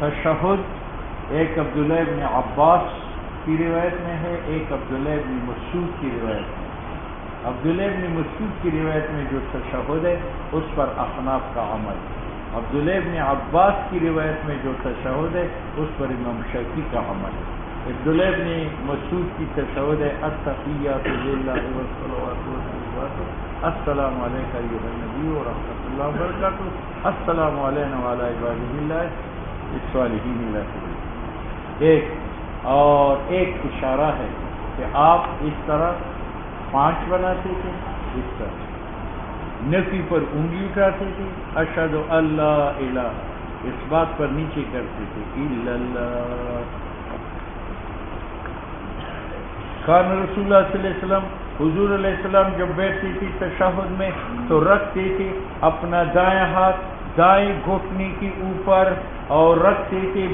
تشہد ایک عبداللہ ابن عباس کی روایت میں ہے، ایک عبداللہ ابن مسعود کی روایت میں۔ عبداللہ ابن مسعود کی روایت میں جو تشہد ہے اس پر احناف کا عمل، عبداللہ ابن عباس کی روایت میں جو تشہد ہے اس پر امام شافعی کا عمل ہے۔ عبداللہ ابن مسعود کی تشہد ہے التحیات للہ والصلوات والطیبات، السلام علیک ایھا النبی ورحمۃ اللہ وبرکاتہ، السلام علینا وعلی عباد اللہ الصالحین الی آخر۔ ایک اشارہ ہے کہ آپ اس طرح 5 بناتے تھے، اس طرح نفی پر انگلی اٹھاتے تھے، اشہد اللہ الہ، اس بات پر نیچے کرتے تھے الا اللہ۔ کان رسول اللہ صلی اللہ علیہ وسلم، حضور علیہ السلام جب بیٹھتی تھی تشہد میں تو رکھتے تھے اپنا دائیں ہاتھ دائیں گھٹنے کے اوپر اور رکھتے تھے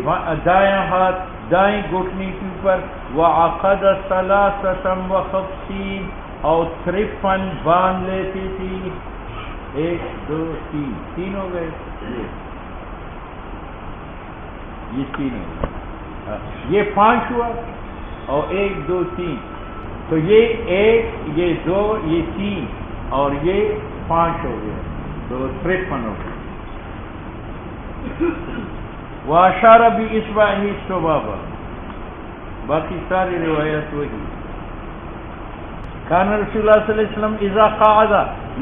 دائیں ہاتھ دائیں گھٹنے کے اوپر، وعقد ثلاثة وخمسین، اور 53 باندھ لیتی تھی، 1 2 3 3 ہو گئے، یہ 3 ہو گئے، یہ 5 ہوا اور 1 2 3، تو یہ 1 یہ 2 یہ 3 اور یہ 5 ہو گیا، تو 53 ہو گئے۔ واشار باصبعہ السبابہ، باقی ساری روایت وہی۔ کان رسول اللہ صلی اللہ علیہ وسلم اذا قعد،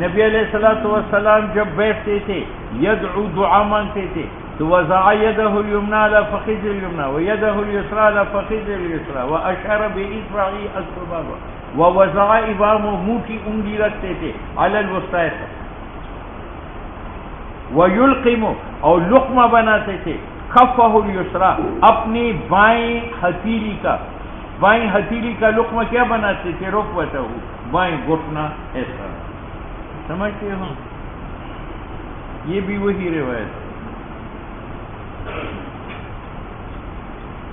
نبی علیہ الصلوۃ والسلام جب بیٹھتے تھے، یدعو دعا مانگتے تھے، تو وضع یدہ الیمنی علی فخذ الیمنی ویدہ الیسری علی فخذ الیسری واشار باصبعہ السبابہ، ووضع ابہامہ، منہ کی انگلی رکھتے تھے، علی الوسطی، ویلقم، اور لقمہ بناتے تھے، کفہ الیسری، اپنی بائیں ہتھیلی کا لقمہ کیا بناتے تھے؟ رکبتہ، بائیں گھٹنا، ایسا سمجھتے ہو؟ یہ بھی وہی روایت ہے۔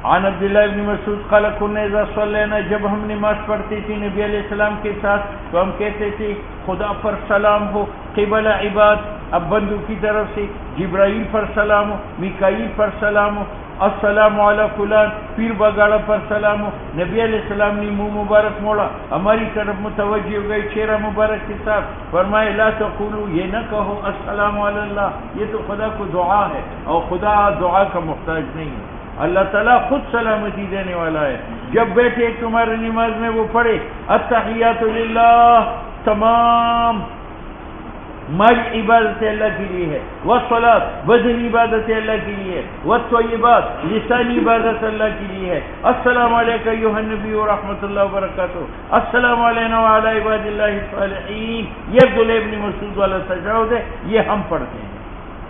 عن عبداللہ ابن مسعود قال كنا اذا صلینا، جب ہم نماز پڑھتے تھے نبی علیہ السلام کے ساتھ تو ہم کہتے تھے خدا پر سلام ہو، قبل عباد، اب بندوں کی طرف سے، جبرائیل پر سلام ہو، میکائیل پر سلام ہو، السلام علی فلان، پیر بگاڑا پر سلام ہو۔ نبی علیہ السلام نے منہ مبارک موڑا، ہماری طرف متوجہ ہو گئے چہرہ مبارک کے ساتھ، فرمائے لا تقولوا، یہ نہ کہو السلام علی اللہ، یہ تو خدا کو دعا ہے اور خدا دعا کا محتاج نہیں ہے، اللہ تعالیٰ خود سلامتی دینے والا ہے۔ جب بیٹھے تمہاری نماز میں وہ پڑھے التحیات للہ، تمام مال عبادت اللہ کے لیے ہے، والصلاۃ، بدنی عبادت اللہ کے لیے ہے، والطیبات، لسانی عبادت اللہ کے لیے ہے، السلام علیک ایھا النبی ورحمۃ اللہ وبرکاتہ، السلام علینا وعلی عباد اللہ الصالحین، یہ عبداللہ ابن مسعود والا تشہد ہے، یہ ہم پڑھتے ہیں۔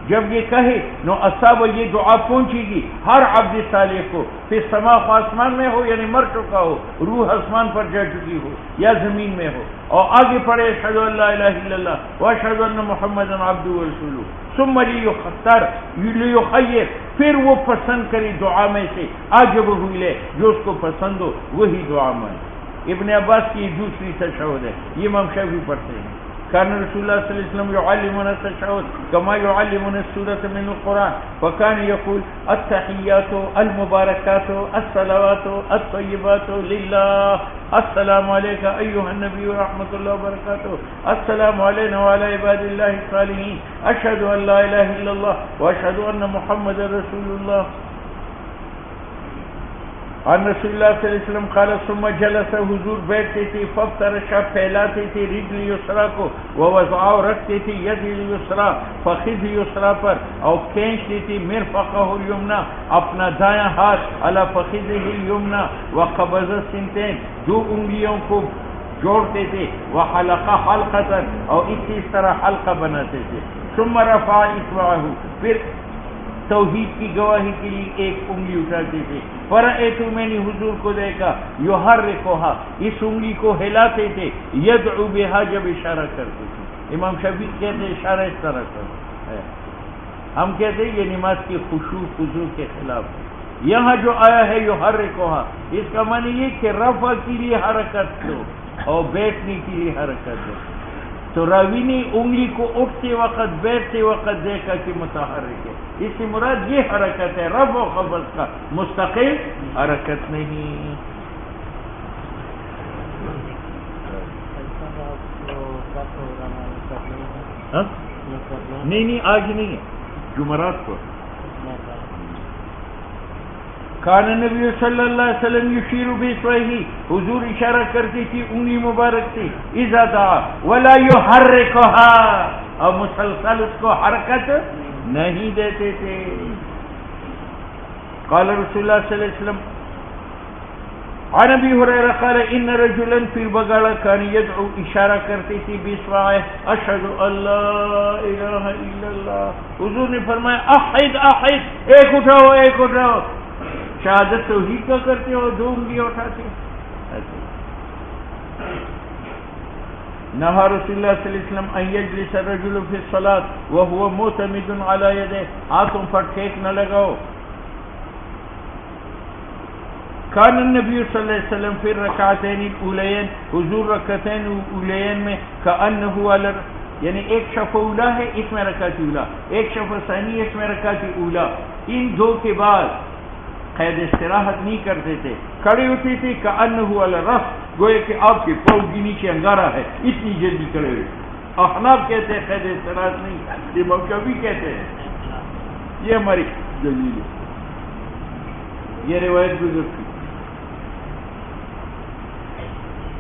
جب یہ کہے نو اصاب، یہ دعا پہنچے گی ہر عبد صالح کو، پھر سما آسمان میں ہو یعنی مر چکا ہو، روح آسمان پر جا چکی ہو یا زمین میں ہو، اور آگے پڑھے اشہد ان لا الہ الا اللہ واشہد ان محمدا عبدہ ورسولہ، ثم لیختار لیخیر، پھر وہ پسند کرے دعا میں سے عجبہ لے، جو اس کو پسند ہو وہی دعا مانگے۔ ابن عباس کی دوسری تشہد ہے، یہ امام شافعی پڑھتے ہیں۔ كان رسول الله صلى الله عليه وسلم يعلمنا التشهد كما يعلمنا السورة من القرآن، فكان يقول التحيات المباركات الصلوات الطيبات لله، السلام عليك أيها النبي ورحمة الله وبركاته، السلام علينا وعلى عباد الله الصالحين، أشهد أن لا إله إلا الله وأشهد أن محمد رسول الله۔ عن رسول اللہ صلی اللہ علیہ وسلم قال ثم جلس، حضور بیٹھتے تھے، فافترشا، پھیلاتے تھے، رجل یسرا کو، ووضع، رکھتے تھے، ید یسرا، فخذ یسرا پر، اور کھینچتے تھے، مرفقہ الیمنی، اپنا دایاں ہاتھ، علی فخذہ الیمنی، وقبض السنتین، 2 انگلیوں کو جوڑتے تھے، وحلق حلقۃ، اور اس طرح حلقہ بناتے تھے، ثم رفع اصبعہ، پھر توحید کی گواہی کے لیے ایک انگلی اٹھاتے تھے، فرأیت، میں نے حضور کو دیکھا، یحرکھا، اس انگلی کو ہلاتے تھے، یدعو بہا، جب اشارہ کرتے تھے۔ امام شافعی کہتے ہیں اشارہ اس طرح کرو، ہم کہتے ہیں یہ نماز کی خشوع خضوع کے خلاف ہے۔ یہاں جو آیا ہے یحرکھا، اس کا معنی یہ کہ رفع کے لیے حرکت دو اور بیٹھنے کے لیے حرکت دو۔ تو راوی نے انگلی کو اٹھتے وقت بیٹھتے وقت دیکھا کہ متحرک ہے، اس سے مراد یہ حرکت ہے، رفع و خفض کا مستقل حرکت نہیں۔ نہیں آج نہیں ہے، جمعرات کو۔ کان نبی صلی اللہ علیہ وسلم یشیر باصبعہ، حضور اشارہ کرتی تھی انگلی مبارک سے، اذا دعا ولا یحرکها، اور مسلسل اس کو حرکت نہیں دیتے تھے۔ قال رسول اللہ صلی اللہ علیہ وسلم عن ابی ہریرہ قال ان رجلا پھر بگاڑا کان یدعو، اشارہ کرتی تھی باصبعہ، اشہد ان لا الہ الا اللہ، حضور نے فرمایا احد احد، ایک اٹھاؤ ایک اٹھاؤ، شہادت توحید کا کرتے ہو، دو انگلیاں اٹھاتے ہو۔ نہا رسول اللہ صلی اللہ علیہ وسلم ان یجلس الرجل فی الصلاۃ وهو معتمد علی یدہ، ہاتھوں پر ٹھیک نہ لگاؤ۔ کان النبی صلی اللہ علیہ وسلم فی الرکعتین الاولین، حضور رکعتین الاولین میں کأنہ علی، یعنی ایک شفع اولا ہے اس میں رکعت اولا، ایک شفع ثانی اس میں رکعت اولا، ان دو کے بعد قید استراحت نہیں کرتے تھے، کھڑے ہوتی تھی کأنہ علی الرفع، گوئے کہ آپ کے پاؤں کے نیچے انگارہ ہے، اتنی جلدی کھڑے ہوئے۔ احناف کہتے ہیں قید استراحت نہیں، امام شافعی کہتے ہیں، یہ ہماری دلیل ہے، یہ روایت گزر تھی۔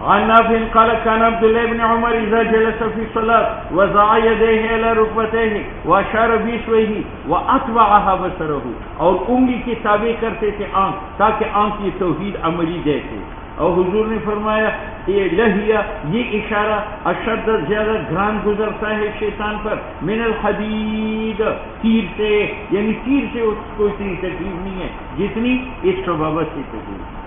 عن نافع قال كان عبد الله بن عمر اذا جلس في الصلاه وضع يديه على ركبتيه واشار باصبعه واتبعها بصره، اور انگلی کی تابع کرتے تھے آنکھ، تاکہ آنکھ یہ توحید عملی دیکھے۔ اور حضور نے فرمایا یہ لہیہ، یہ اشارہ اشد، زیادہ گران گزرتا ہے شیطان پر، من الحدید، تیر سے، یعنی تیر سے اس کو اتنی تکلیف نہیں ہے جتنی اس شبابت کی تکلیف۔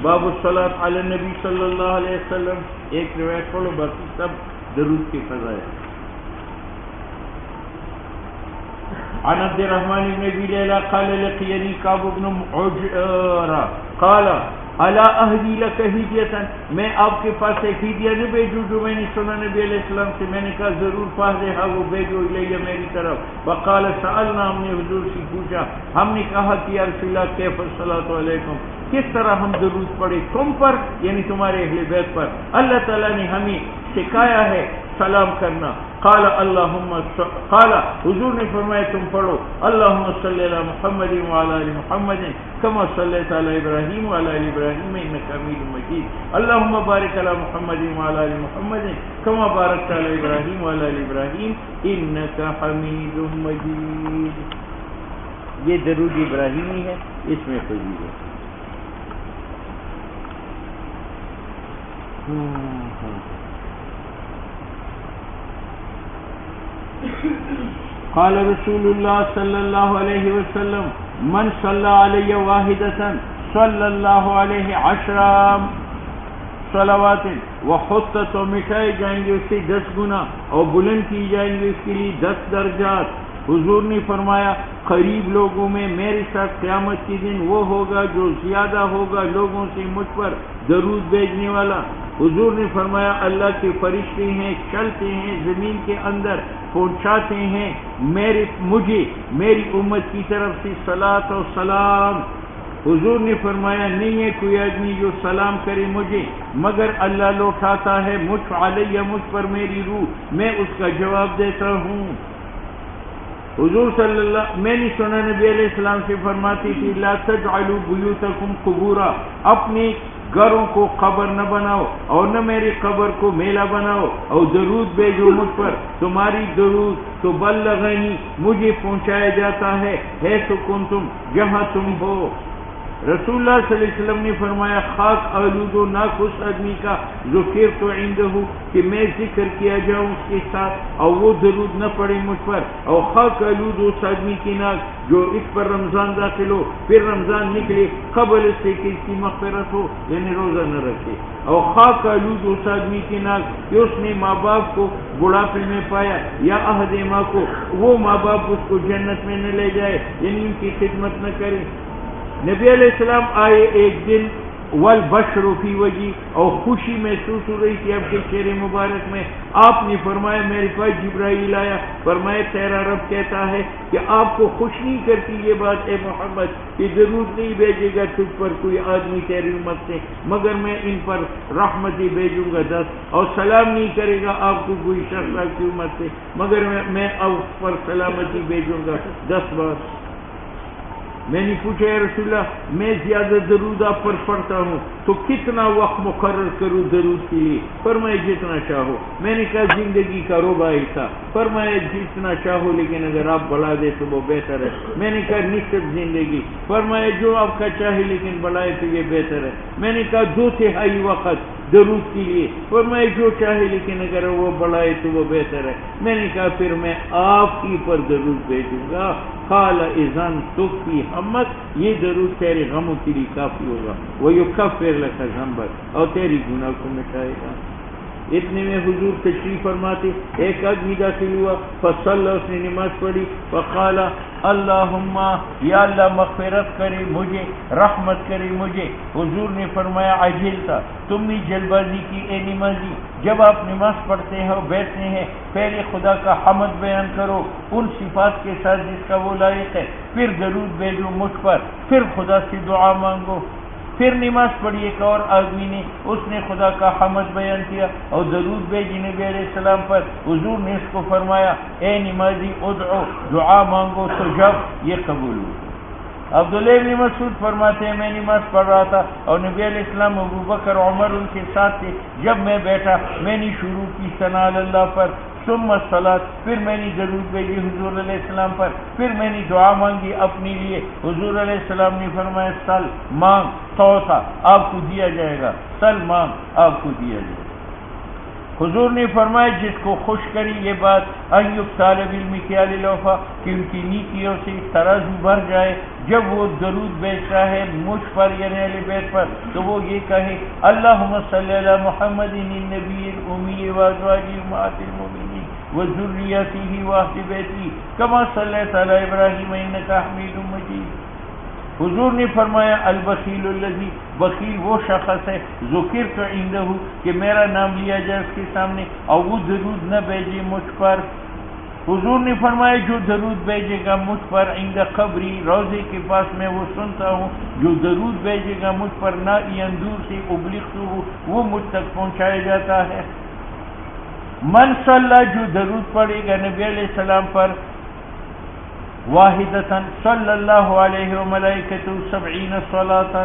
باب الصلاۃ علی النبی صلی اللہ علیہ وسلم، ایک روایت پڑھو، باقی سب درود کے فضائل۔ عن عبد الرحمن بن ابی لیلى قال لقيني كعب بن عجرة قال الا اهدي لك هدية، میں آپ کے پاس ایک ہدیہ نہ بھیجوں جو میں نے سنا نبی علیہ السلام سے؟ میں نے کہا ضرور، فاضحہ، وہ بھیجو الیہ میری طرف۔ وقال سألنا، ہم نے حضور سے پوچھا، ہم نے کہا کہ یا رسول اللہ کیف الصلاۃ علیکم، کس طرح ہم درود پڑھے تم پر، یعنی تمہارے اہل بیت پر؟ اللہ تعالیٰ نے ہمیں سکھایا ہے سلام کرنا۔ قال اللہم، قال حضور نے فرمایا تم پڑھو اللہم صلی علی محمد وعلی آل محمد کما صلیت علی ابراہیم وعلی آل ابراہیم انک حمید مجید، اللہم بارک علی محمد وعلی آل محمد کما بارکت علی ابراہیم وعلی آل ابراہیم انک حمید مجید۔ یہ درود ابراہیمی ہے، اس میں فضیلت ہے۔ قال رسول اللہ صلی اللہ علیہ وسلم من صلی علی واحدۃ صلی اللہ علیہ 10 صلوات وحطت، و مٹائے جائیں گے اس سے 10 گنا، اور بلند کی جائیں گے اس کے لیے 10 درجات۔ حضور نے فرمایا قریب لوگوں میں میرے ساتھ قیامت کے دن وہ ہوگا جو زیادہ ہوگا لوگوں سے مجھ پر درود بھیجنے والا۔ حضور نے فرمایا اللہ کے فرشتے ہیں، چلتے ہیں زمین کے اندر، پہنچاتے ہیں مجھے میری امت کی طرف سے صلاۃ و سلام۔ حضور نے فرمایا نہیں ہے کوئی آدمی جو سلام کرے مجھے مگر اللہ لوٹاتا ہے مجھ علیہ، مجھ پر میری روح، میں اس کا جواب دیتا ہوں۔ حضور صلی اللہ، میں نے سنا نبی علیہ السلام سے فرماتی تھی لا تجعلوا بیوتکم قبورا، اپنے گھروں کو قبر نہ بناؤ اور نہ میری قبر کو میلہ بناؤ، اور درود بھیجو مجھ پر، تمہاری درود تو بلغنی، مجھے پہنچایا جاتا ہے حیث کنتم، جہاں تم ہو۔ رسول اللہ صلی اللہ علیہ وسلم نے فرمایا خاک آلود و ناک اس آدمی کا ذکرت عندہ، کہ میں ذکر کیا جاؤں اس کے ساتھ اور وہ درود نہ پڑے مجھ پر، اور خاک آلود اس آدمی کی ناک جو اس پر رمضان داخل ہو پھر رمضان نکلے قبل اس سے کہ اس کی مغفرت ہو، یعنی روزہ نہ رکھے، اور خاک آلود اس آدمی کی ناک کہ اس نے ماں باپ کو بڑھاپے میں پایا یا عہد ماں کو، وہ ماں باپ اس کو جنت میں نہ لے جائے، یعنی ان کی خدمت نہ کرے۔ نبی علیہ السلام آئے ایک دن والبشر فی وجی، اور خوشی محسوس ہو رہی تھی آپ کے چہرے مبارک میں. آپ نے فرمایا میرے پاس جبرائیل آیا، فرمایا تیرا رب کہتا ہے کہ آپ کو خوش نہیں کرتی یہ بات اے محمد کہ درود نہیں بھیجے گا تجھ پر کوئی آدمی تیری امت سے مگر میں ان پر رحمتی بھیجوں گا 10، اور سلام نہیں کرے گا آپ کو کوئی شخص آپ کی امت سے مگر میں اس پر سلامتی بھیجوں گا 10 بار. میں نے پوچھا یا رسول اللہ میں زیادہ درود آپ پر پڑھتا ہوں تو کتنا وقت مقرر کروں درود کے لیے؟ فرمایا جتنا چاہو. میں نے کہا زندگی کا ربع حصہ؟ فرمایا جتنا چاہو لیکن اگر آپ بڑھا دے تو وہ بہتر ہے. میں نے کہا نصف زندگی؟ فرمایا جو آپ کا چاہے لیکن بڑھائے تو یہ بہتر ہے. میں نے کہا 2/3 وقت درود کے لیے؟ فرمایا جو چاہے لیکن اگر وہ بڑھائے تو وہ بہتر ہے. میں نے کہا پھر میں آپ ہی پر درود بھیجوں گا. قال اذن تکفی ہمت، یہ درود تیرے غموں کے لیے کافی ہوگا. ویکفر لک ذنبک، اور تیری گناہ کو مٹائے گا. اتنے میں حضور تشریف فرماتے ایک آدمی داخل ہوا، فصلی، اس نے نماز پڑھی، فقال اللہم، یا اللہ مغفرت کرے مجھے، رحمت کرے مجھے. حضور نے فرمایا عجلتا، تم نے جلد بازی کی اے نمازی. جب آپ نماز پڑھتے ہو بیٹھتے ہیں پہلے خدا کا حمد بیان کرو ان صفات کے ساتھ جس کا وہ لائق ہے، پھر درود بھیجو مجھ پر، پھر خدا سے دعا مانگو. پھر نماز پڑھی ایک اور آدمی نے، اس نے خدا کا حمد بیان کیا اور درود بھیجی نبی علیہ السلام پر. حضور نے اس کو فرمایا اے نمازی ادعو، دعا مانگو تو جب یہ قبول ہو. عبداللہ بن مسعود فرماتے ہیں میں نماز پڑھ رہا تھا اور نبی علیہ السلام ابو بکر عمر ان کے ساتھ تھے. جب میں بیٹھا میں نے شروع کی ثنا اللہ پر، ثم الصلاۃ، پھر میں نے درود بھیجی حضور علیہ السلام پر، پھر میں نے دعا مانگی اپنے لیے. حضور علیہ السلام نے فرمایا سل مانگ توسا، آپ کو دیا جائے گا، سل مانگ آپ کو دیا جائے گا. حضور نے فرمایا جس کو خوش کری یہ بات ایوب طالب المکیال الوفا کہ ان کی نیکیوں سے ترازو بھر جائے. جب وہ درود بیچتا ہے مجھ پر یعنی اہل بیت پر تو وہ یہ کہے اللہم صلی علی محمد النبی الامی وازواجہ امہات المؤمنین وذریتہ واہل بیتہ کما صلیت علی ابراہیم انک حمید مجید. حضور نے فرمایا البخیل الذی، بخیل وہ شخص ہے ذکرت عندہ کہ میرا نام لیا جائے اس کے سامنے اور وہ درود نہ بھیجے مجھ پر. حضور نے فرمایا جو درود بھیجے گا مجھ پر عند قبری، روضے کے پاس میں وہ سنتا ہوں، جو درود بھیجے گا مجھ پر نہ دور سے ابلغتہ وہ مجھ تک پہنچایا جاتا ہے. من صلی، جو درود پڑھے گا نبی علیہ السلام پر واحدتاً صلی اللہ علیہ وملائکتہ 70 صلاۃ.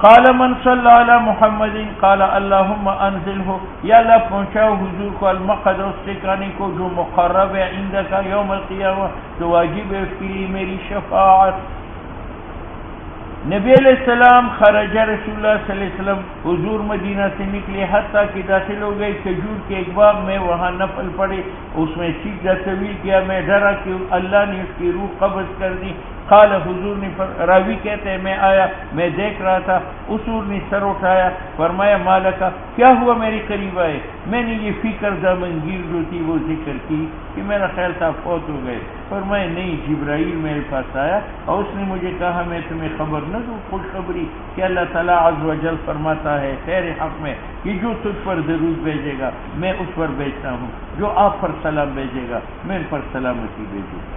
قال من صلی علی محمد قال اللہم انزلہ، یا اللہ پہنچاؤ حضور کو المقعد اس ٹھکانے کو جو مقرب ہے عندک یوم القیامہ، تو واجب ہے اس کے لیے میری شفاعت. نبی علیہ السلام خرج رسول اللہ صلی اللہ علیہ وسلم، حضور مدینہ سے نکلے حتیٰ کہ داخل ہو گئے کھجور کے ایک باغ میں، وہاں نفل پڑے، اس میں سجدہ طویل کیا. میں ڈرا کہ اللہ نے اس کی روح قبض کر دی. قال، حضور نے راوی کہتے ہیں میں آیا، میں دیکھ رہا تھا، حضور نے سر اٹھایا، فرمایا مالکا، کیا ہوا میرے قریب آئے؟ میں نے یہ فکر دامنگیر جو تھی وہ ذکر کی کہ میرا خیال تھا فوت ہو گئے. فرمایا نہیں، جبرائیل میرے پاس آیا اور اس نے مجھے کہا میں تمہیں خبر نہ دوں خوشخبری کہ اللہ تعالیٰ عز و جل فرماتا ہے تیرے حق میں کہ جو تجھ پر درود بھیجے گا میں اس پر بھیجتا ہوں، جو آپ پر سلام بھیجے گا میں ان پر سلامتی بھیجوں گا.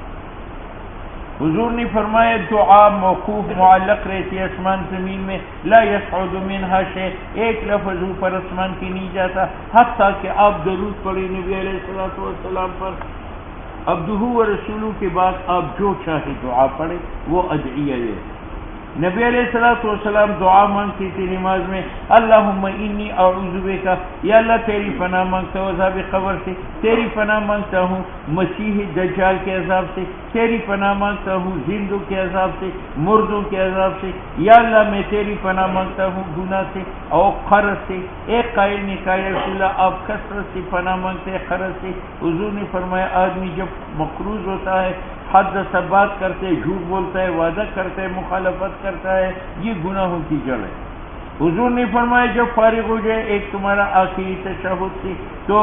حضور نے فرمایا دعا موقوف معلق رہتی ہے آسمان زمین میں، لا یصعد منہا شیء، ایک لفظ اوپر آسمان کی نہیں جاتا حتیٰ کہ آپ درود پڑھیں نبی علیہ السلام پر. عبدہ و رسولہ کے بعد آپ جو چاہے دعا پڑھیں وہ ادعیہ ہے. نبی علیہ السلام دعا مانگتی تھی نماز میں، اللہم انی اعوذ بک، یا اللہ تیری پناہ مانگتا ہوں عذاب قبر سے، تیری پناہ مانگتا ہوں مسیح دجال کے عذاب سے، تیری پناہ مانگتا ہوں زندوں کے عذاب سے، مردوں کے عذاب سے. یا اللہ میں تیری پناہ مانگتا ہوں گناہ سے اور قرض سے. ایک قائل نے کہا یا رسول اللہ آپ کثرت سے پناہ مانگتے ہیں قرض سے. حضور نے فرمایا آدمی جب مقروض ہوتا ہے، حد سے بات کرتے، جھوٹ بولتا ہے، وعدہ کرتا ہے، مخالفت کرتا ہے، یہ گناہوں کی جڑ ہے. حضور نے فرمایا جب فارغ ہو جائے ایک تمہارا آخری تشہد سے تو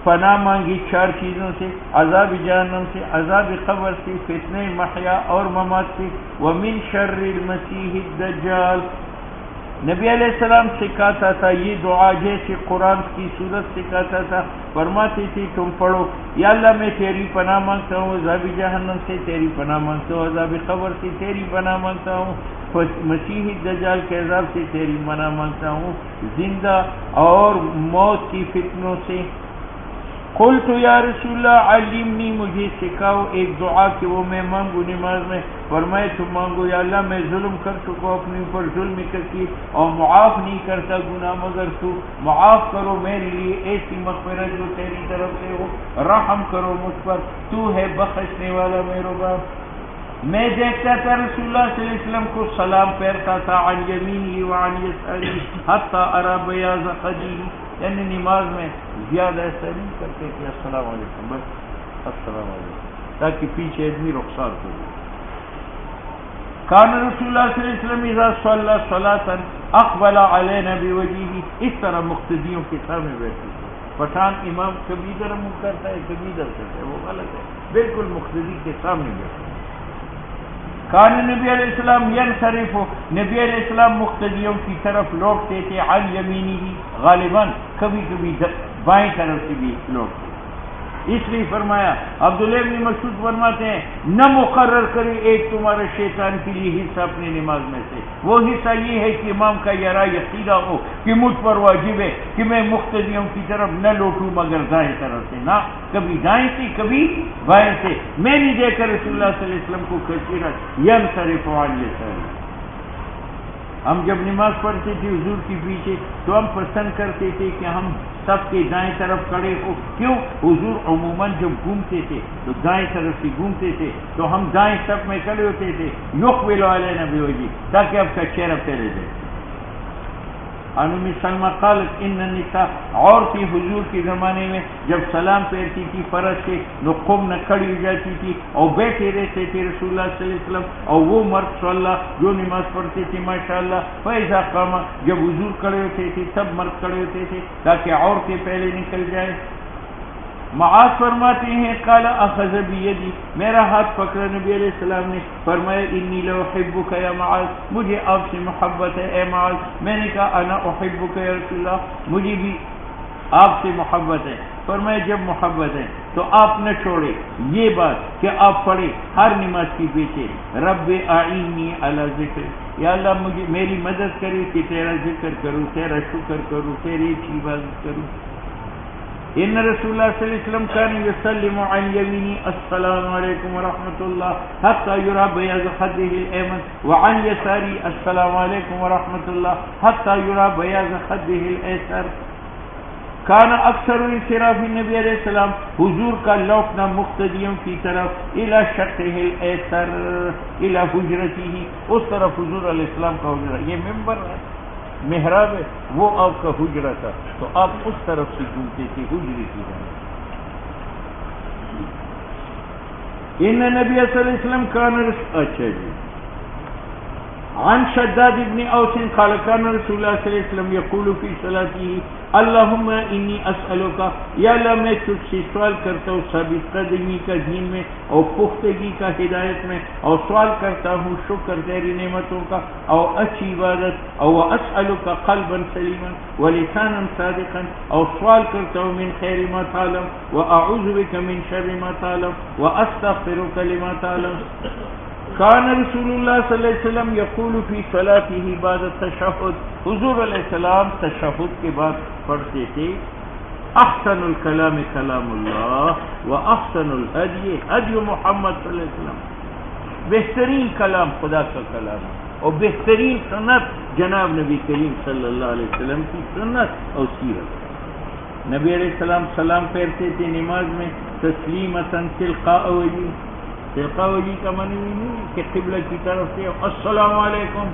پناہ مانگی 4 چیزوں سے، عذاب جہنم سے، عذاب قبر سے، فتنہ محیا اور ممات سے، ومن شر المسیح الدجال. نبی علیہ السلام سکھاتا تھا یہ دعا جیسے قرآن کی صورت سکھاتا تھا. فرماتی تھی تم پڑھو یا اللہ میں تیری پناہ مانگتا ہوں عذاب جہنم سے، تیری پناہ مانگتا ہوں عذاب قبر سے، تیری پناہ مانگتا ہوں مسیح دجال کے عذاب سے، تیری پناہ مانگتا ہوں زندہ اور موت کی فتنوں سے. قلت یا رسول اللہ علمنی، مجھے سکھاؤ ایک دعا کہ وہ میں مانگوں نماز میں. فرمائے تم مانگو یا اللہ میں ظلم کر چکا اپنے اوپر ظلم کرتی اور معاف نہیں کرتا گناہ مگر تو معاف کرو میرے لیے ایسی مغفرت جو تیری طرف سے ہو، رحم کرو مجھ پر، تو ہے بخشنے والا مہربان. میں دیکھتا تھا رسول اللہ صلی اللہ علیہ وسلم کو سلام پھیرتا تھا عن یمینہ وعن یسارہ حتی ارى بیاض خدیہ، یعنی نماز میں زیادہ ایسا نہیں کرتے کہ السلام علیکم، بس السلام علیکم، تاکہ پیچھے آدمی رخصار ہو. کان رسول اللہ صلی اللہ علیہ وسلم اذا صلی صلاۃ اقبل علینا بوجهہ، اس طرح مقتدیوں کے سامنے بیٹھے تھے. پٹھان امام کبھی ادھر منہ کرتا ہے کبھی ادھر کرتا ہے، وہ غلط ہے، بالکل مقتدی کے سامنے بیٹھے. کان نبی علیہ السلام ینصرف، نبی علیہ السلام مقتدیوں کی طرف لوٹتے تھے عن یمینہ، غالباً کبھی کبھی بائیں طرف سے بھی لوٹتے. اس لیے فرمایا عبداللہ بن مسعود فرماتے ہیں نہ مقرر کرے ایک تمہارا شیطان کے لیے حصہ اپنی نماز میں سے، وہ حصہ یہ ہے کہ امام کا یہ رائے عقیدہ ہو کہ مجھ پر واجب ہے کہ میں مقتدیوں کی طرف نہ لوٹوں مگر دائیں طرف سے، نہ کبھی دائیں سے کبھی بائیں سے. میں نہیں دیکھا رسول اللہ صلی اللہ علیہ وسلم کو کثیرت ینصرف عن یسارہ. ہم جب نماز پڑھتے تھے حضور کے پیچھے تو ہم پسند کرتے تھے کہ ہم سب کے دائیں طرف کھڑے ہو. کیوں؟ حضور عموماً جب گھومتے تھے تو دائیں طرف سے گھومتے تھے تو ہم دائیں صف میں کھڑے ہوتے تھے یقبل علینا بوجہہ، تاکہ آپ کا چہرہ پھیرے جائے. عن ام سلمہ قالت ان النساء، عورتیں حضور کے زمانے میں جب سلام پھیرتی تھی فرض سے تو قم نہ کھڑی ہو جاتی تھی اور بیٹھے رہتے تھے رسول اللہ صلی اللہ علیہ وسلم اور وہ مرد صلی اللہ جو نماز پڑھتے تھے ماشاءاللہ. فاذا قام، جب حضور کھڑے ہوتے تھے سب مرد کھڑے ہوتے تھے تاکہ عورتیں پہلے نکل جائیں. معاذ فرماتے ہیں قال اخذ بیدی، میرا ہاتھ پکڑا نبی علیہ السلام نے. فرمایا انی لاحبک یا معاذ، مجھے آپ سے محبت ہے اے معاذ. میں نے کہا انا احبک یا رسول اللہ، مجھے بھی آپ سے محبت ہے. فرمایا جب محبت ہے تو آپ نہ چھوڑے یہ بات کہ آپ پڑھے ہر نماز کے پیچھے رب اعینی علی ذکر، یا اللہ مجھے میری مدد کرے کہ تیرا ذکر کروں، تیرا شکر کروں، تیری عبادت کروں. ان رسول اللہ صلی اللہ علیہ وسلم کان یسلم عن یمینہ السلام علیکم ورحمۃ اللہ حتی یری بیاض خدہ الایمن وعن یسارہ السلام علیکم ورحمۃ اللہ حتی یری بیاض خدہ الایسر. کان اکثر انصراف نبی علیہ السلام، حضور کا لوٹنا مقتدیوں کی طرف الی شقہ الایسر الی حجرتہ، اس طرف حضور علیہ السلام کا حجرہ، یہ ممبر ہے محراب ہے، وہ آپ کا حجرہ تھا تو آپ اس طرف سے گھومتے تھے حجرے کی طرف. ان نبی صلی اللہ علیہ وسلم کان اچھا جی. عن شداد ابن اوس قال كان رسول الله صلی اللہ علیہ وسلم یقول فی صلاته اللهم انی اسألک، یا اللہ میں تجھ سے سوال کرتا ہوں ثابت قدمی کا دین میں اور پختگی کا ہدایت میں، اور سوال کرتا ہوں شکر تیری نعمتوں کا اور اچھی عبادت، اور اسألک قلبا سلیما ولسانا صادقا، اور سوال کرتا ہوں من خیر ما تعلم واعوذ بک من شر ما تعلم واستغفرک لما تعلم. کان رسول اللہ صلی اللہ علیہ وسلم یقول فی صلاته بعد التشہد، حضور علیہ السلام تشہد کے بعد پڑھتے تھے احسن الکلام کلام اللہ و احسن الہدی ہدی محمد صلی اللہ علیہ وسلم، بہترین کلام خدا کا کلام اور بہترین سنت جناب نبی کریم صلی اللہ علیہ وسلم کی سنت اور سیرت. نبی علیہ السلام سلام پھیرتے تھے نماز میں تسلیمۃ تلقاء وجہ، تلقاء وجہ کا معنی نہیں کہ قبلہ کی طرف سے السلام علیکم.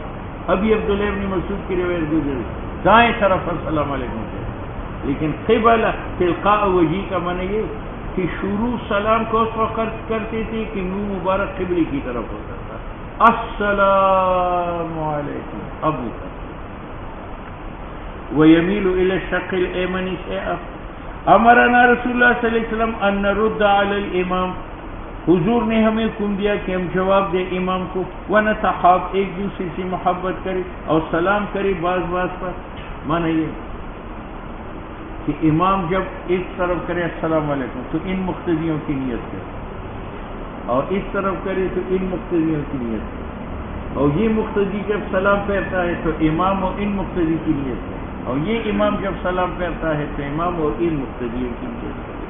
ابھی عبداللہ بن مسعود کی روایت گزری دائیں طرف السلام علیکم سے، لیکن قبلہ تلقاء وجہ کا معنی یہ کہ شروع سلام کو اس وقت کرتے تھے کہ منہ مبارک قبلے کی طرف ہوتا تھا السلام علیکم ابو ويميل الى الشق الايمن شيئا. امرنا رسول الله صلی اللہ علیہ وسلم ان نرد على الامام، حضور نے ہمیں حکم دیا کہ ہم جواب دیں امام کو، ونتحاب، ایک دوسرے سے محبت کرے اور سلام کرے بعض بعض پر۔ معنی یہ کہ امام جب اس طرف کرے السلام علیکم تو ان مقتدیوں کی نیت کرے، اور اس طرف کرے تو ان مقتدیوں کی نیت کرے، اور یہ مقتدی جب سلام پھیرتا ہے تو امام اور ان مقتدی کی نیت کرے، اور یہ امام جب سلام پھیرتا ہے تو امام اور ان مقتدیوں کی نیت کرے۔